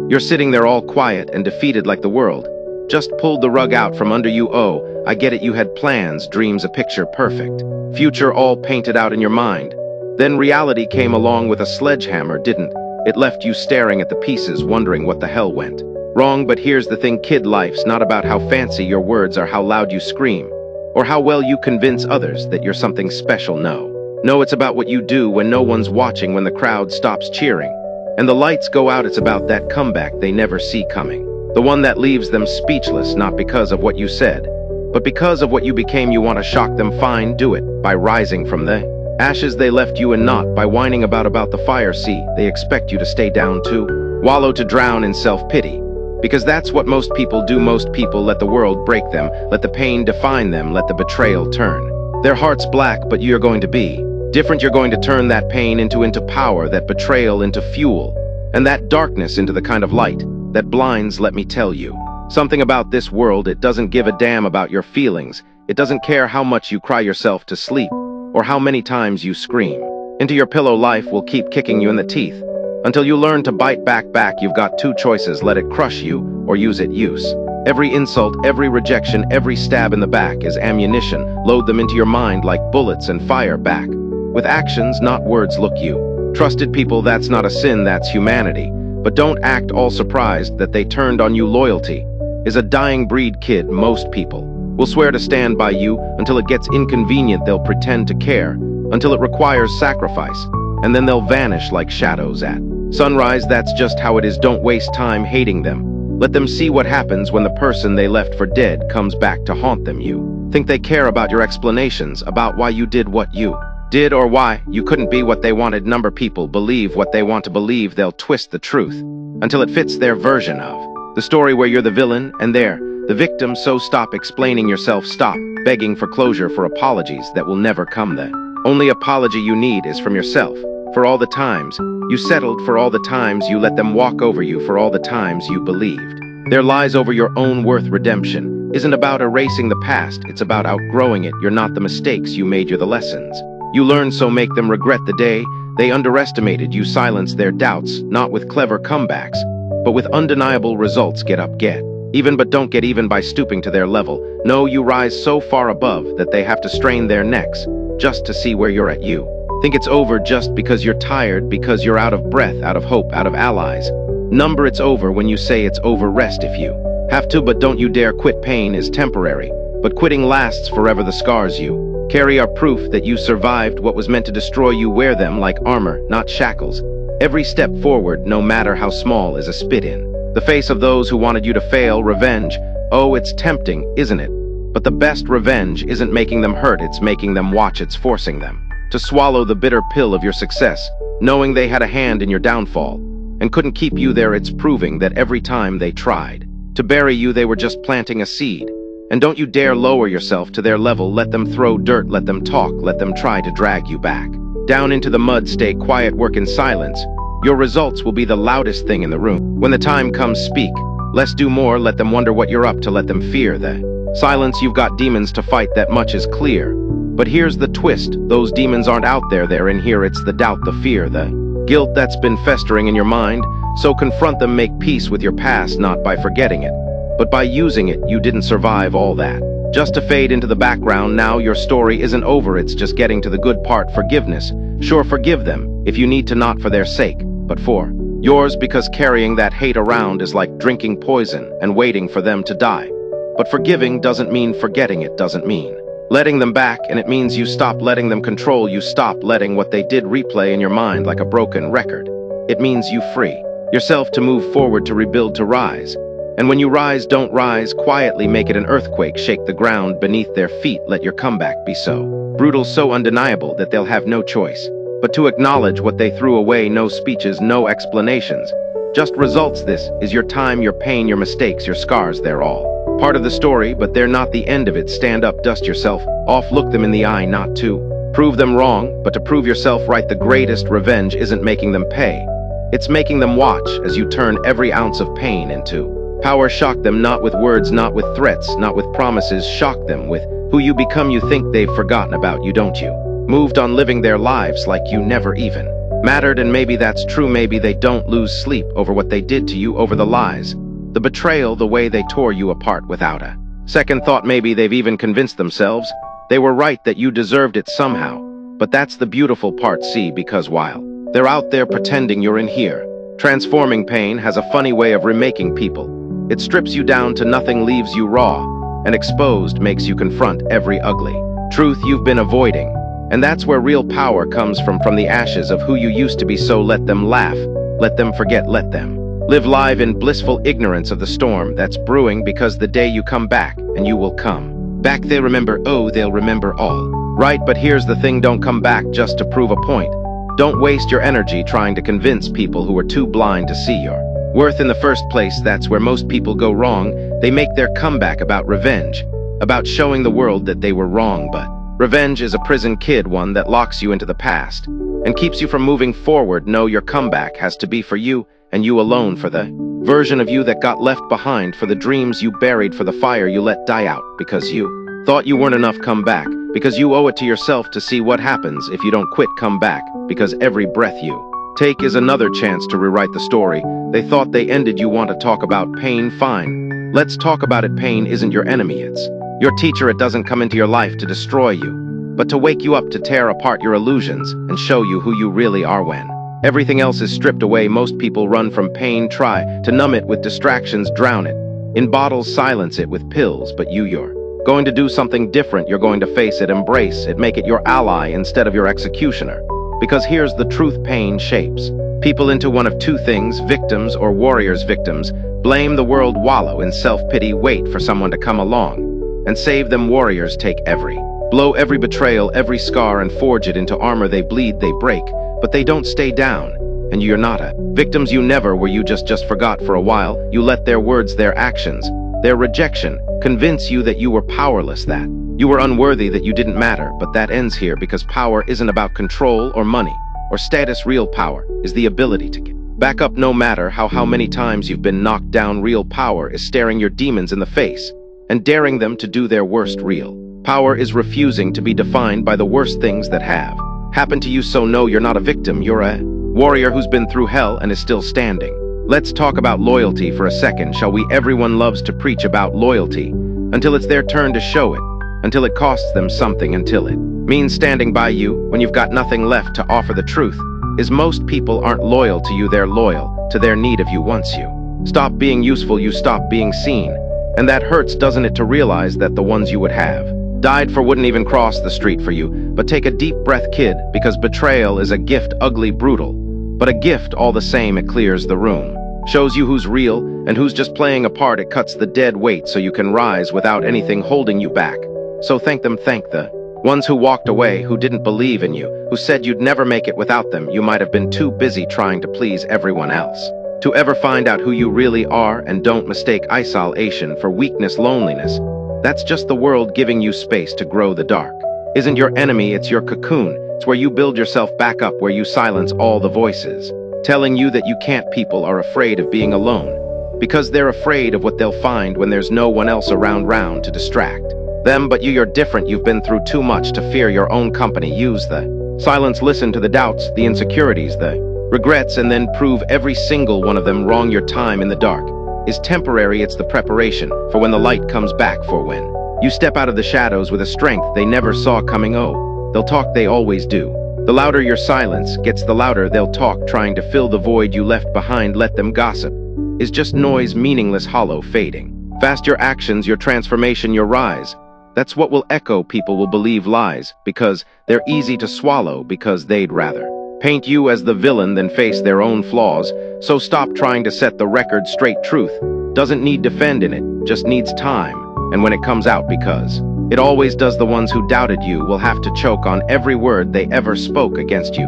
You're sitting there all quiet and defeated like the world just pulled the rug out from under you. Oh, I get it, you had plans, dreams, a picture perfect, future all painted out in your mind. Then reality came along with a sledgehammer, didn't it? Left you staring at the pieces, wondering what the hell went wrong. But here's the thing, kid, life's not about how fancy your words or how loud you scream, or how well you convince others that you're something special. No, it's about what you do when no one's watching, when the crowd stops cheering and the lights go out. It's about that comeback they never see coming. The one that leaves them speechless, not because of what you said, but because of what you became. You want to shock them? Fine, do it by rising from the ashes they left you, and not by whining about the fire. See, they expect you to stay down, to wallow, to drown in self-pity, because that's what most people do. Most people let the world break them, let the pain define them, let the betrayal turn their hearts black. But you're going to be different. You're going to turn that pain into power, that betrayal into fuel, and that darkness into the kind of light that blinds. Let me tell you something about this world. It doesn't give a damn about your feelings. It doesn't care how much you cry yourself to sleep or how many times you scream into your pillow. Life will keep kicking you in the teeth until you learn to bite back. You've got two choices: let it crush you or use it. Use every insult, every rejection, every stab in the back as ammunition. Load them into your mind like bullets and fire back with actions, not words. Look, you trusted people, that's not a sin, that's humanity. But don't act all surprised that they turned on you. Loyalty is a dying breed, kid. Most people will swear to stand by you until it gets inconvenient. They'll pretend to care until it requires sacrifice, and then they'll vanish like shadows at sunrise. That's just how it is. Don't waste time hating them. Let them see what happens when the person they left for dead comes back to haunt them. You think they care about your explanations about why you did what you did or why you couldn't be what they wanted. Number people believe what they want to believe. They'll twist the truth until it fits their version of the story, where you're the villain and they're the victim. So stop explaining yourself. Stop begging for closure, for apologies that will never come. The only apology you need is from yourself, for all the times you settled, for all the times you let them walk over you, for all the times you believed their lies over your own worth. Redemption isn't about erasing the past, it's about outgrowing it. You're not the mistakes you made, you're the lessons you learned. So make them regret the day they underestimated you. Silence their doubts, not with clever comebacks, but with undeniable results. Get up, get even, but don't get even by stooping to their level. No, you rise so far above that they have to strain their necks just to see where you're at. You think it's over just because you're tired, because you're out of breath, out of hope, out of allies. Number, it's over when you say it's over. Rest if you have to, but don't you dare quit. Pain is temporary, but quitting lasts forever. The scars you carry are proof that you survived what was meant to destroy you. Wear them like armor, not shackles. Every step forward, no matter how small, is a spit in the face of those who wanted you to fail. Revenge, oh, it's tempting, isn't it? But the best revenge isn't making them hurt, it's making them watch. It's forcing them to swallow the bitter pill of your success, knowing they had a hand in your downfall and couldn't keep you there. It's proving that every time they tried to bury you, they were just planting a seed. And don't you dare lower yourself to their level. Let them throw dirt, let them talk, let them try to drag you back down into the mud. Stay quiet, work in silence. Your results will be the loudest thing in the room. When the time comes, speak. Less, do more. Let them wonder what you're up to. Let them fear the silence. You've got demons to fight, that much is clear. But here's the twist, those demons aren't out there, they're in here. It's the doubt, the fear, the guilt that's been festering in your mind. So confront them, make peace with your past, not by forgetting it, but by using it. You didn't survive all that just to fade into the background. Now your story isn't over, it's just getting to the good part. Forgiveness. Sure, forgive them if you need to, not for their sake, but for yours, because carrying that hate around is like drinking poison and waiting for them to die. But forgiving doesn't mean forgetting, it doesn't mean letting them back, and it means you stop letting them control you. Stop letting what they did replay in your mind like a broken record. It means you free yourself to move forward, to rebuild, to rise. And when you rise, don't rise quietly. Make it an earthquake. Shake the ground beneath their feet. Let your comeback be so brutal, so undeniable that they'll have no choice but to acknowledge what they threw away. No speeches, no explanations, just results. This is your time, your pain, your mistakes, your scars. They're all part of the story, but they're not the end of it. Stand up, dust yourself off, look them in the eye, not to prove them wrong, but to prove yourself right. The greatest revenge isn't making them pay, it's making them watch as you turn every ounce of pain into power. Shock them, not with words, not with threats, not with promises. Shock them with who you become. You think they've forgotten about you, don't you? Moved on, living their lives like you never even mattered, and maybe that's true. Maybe they don't lose sleep over what they did to you, over the lies, the betrayal, the way they tore you apart without a second thought. Maybe they've even convinced themselves they were right, that you deserved it somehow. But that's the beautiful part, see, because while they're out there pretending, you're in here. Transforming pain has a funny way of remaking people. It strips you down to nothing, leaves you raw, and exposed makes you confront every ugly truth you've been avoiding. And that's where real power comes from the ashes of who you used to be. So let them laugh, let them forget, let them live live in blissful ignorance of the storm that's brewing, because the day you come back, and you will come back, they'll remember, oh, they'll remember all. Right, but here's the thing, don't come back just to prove a point. Don't waste your energy trying to convince people who are too blind to see your worth in the first place. That's where most people go wrong. They make their comeback about revenge, about showing the world that they were wrong. But revenge is a prison kid, one that locks you into the past and keeps you from moving forward. No, your comeback has to be for you, and you alone, for the version of you that got left behind, for the dreams you buried, for the fire you let die out because you thought you weren't enough. Come back, because you owe it to yourself to see what happens if you don't quit. Come back, because every breath you take is another chance to rewrite the story they thought they ended. You want to talk about pain? Fine, let's talk about it. Pain isn't your enemy, it's your teacher. It doesn't come into your life to destroy you, but to wake you up, to tear apart your illusions and show you who you really are when everything else is stripped away. Most people run from pain, try to numb it with distractions, drown it in bottles, silence it with pills. But you're going to do something different. You're going to face it, embrace it, make it your ally instead of your executioner. Because here's the truth, pain shapes people into one of two things: victims or warriors. Victims blame the world, wallow in self-pity, wait for someone to come along and save them. Warriors take every blow, every betrayal, every scar, and forge it into armor. They bleed, they break, but they don't stay down. And you're not a victims. You never were. You just forgot for a while. You let their words, their actions, their rejection convince you that you were powerless, that you were unworthy, that you didn't matter. But that ends here, because power isn't about control or money or status. Real power is the ability to get back up no matter how many times you've been knocked down. Real power is staring your demons in the face and daring them to do their worst. Real power is refusing to be defined by the worst things that have happened to you. So no, you're not a victim. You're a warrior who's been through hell and is still standing. Let's talk about loyalty for a second, shall we? Everyone loves to preach about loyalty until it's their turn to show it, until it costs them something, until it means standing by you when you've got nothing left to offer. The truth is, most people aren't loyal to you, they're loyal to their need of you. Once you stop being useful, you stop being seen. And that hurts, doesn't it, to realize that the ones you would have died for wouldn't even cross the street for you. But take a deep breath, kid, because betrayal is a gift, ugly, brutal, but a gift all the same. It clears the room, shows you who's real and who's just playing a part. It cuts the dead weight so you can rise without anything holding you back. So thank them, thank the ones who walked away, who didn't believe in you, who said you'd never make it without them. You might have been too busy trying to please everyone else to ever find out who you really are. And don't mistake isolation for weakness, loneliness. That's just the world giving you space to grow. The dark isn't your enemy, it's your cocoon. It's where you build yourself back up, where you silence all the voices telling you that you can't. People are afraid of being alone because they're afraid of what they'll find when there's no one else around to distract them. But you're different. You've been through too much to fear your own company. Use the silence, listen to the doubts, the insecurities, the regrets, and then prove every single one of them wrong. Your time in the dark is temporary. It's the preparation for when the light comes back, for when you step out of the shadows with a strength they never saw coming. Oh, they'll talk, they always do. The louder your silence gets, the louder they'll talk, trying to fill the void you left behind. Let them gossip is just noise, meaningless, hollow, fading fast. Your actions, your transformation, your rise, that's what will echo. People will believe lies because they're easy to swallow, because they'd rather paint you as the villain than face their own flaws. So stop trying to set the record straight. Truth doesn't need defending, it just needs time. And when it comes out, because it always does, the ones who doubted you will have to choke on every word they ever spoke against you.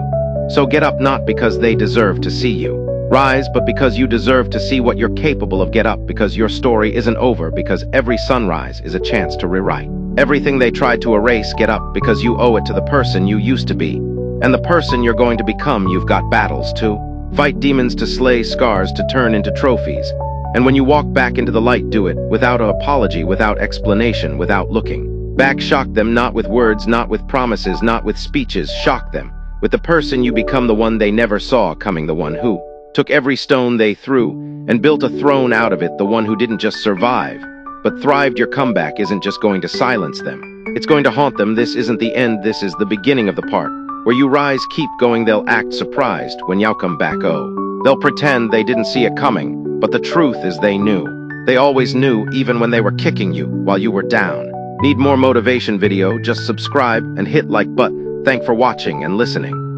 So get up, not because they deserve to see you rise, but because you deserve to see what you're capable of. Get up, because your story isn't over, because every sunrise is a chance to rewrite everything they tried to erase. Get up, because you owe it to the person you used to be and the person you're going to become. You've got battles to fight, demons to slay, scars to turn into trophies. And when you walk back into the light, do it without an apology, without explanation, without looking back. Shock them, not with words, not with promises, not with speeches. Shock them With the person, you become the one they never saw coming, the one who took every stone they threw and built a throne out of it, the one who didn't just survive, but thrived. Your comeback isn't just going to silence them. It's going to haunt them. This isn't the end, this is the beginning of the part where you rise, keep going. They'll act surprised when you come back. Oh, they'll pretend they didn't see it coming, but the truth is they knew. They always knew, even when they were kicking you while you were down. Need more motivation video? Just subscribe and hit like button. Thanks for watching and listening.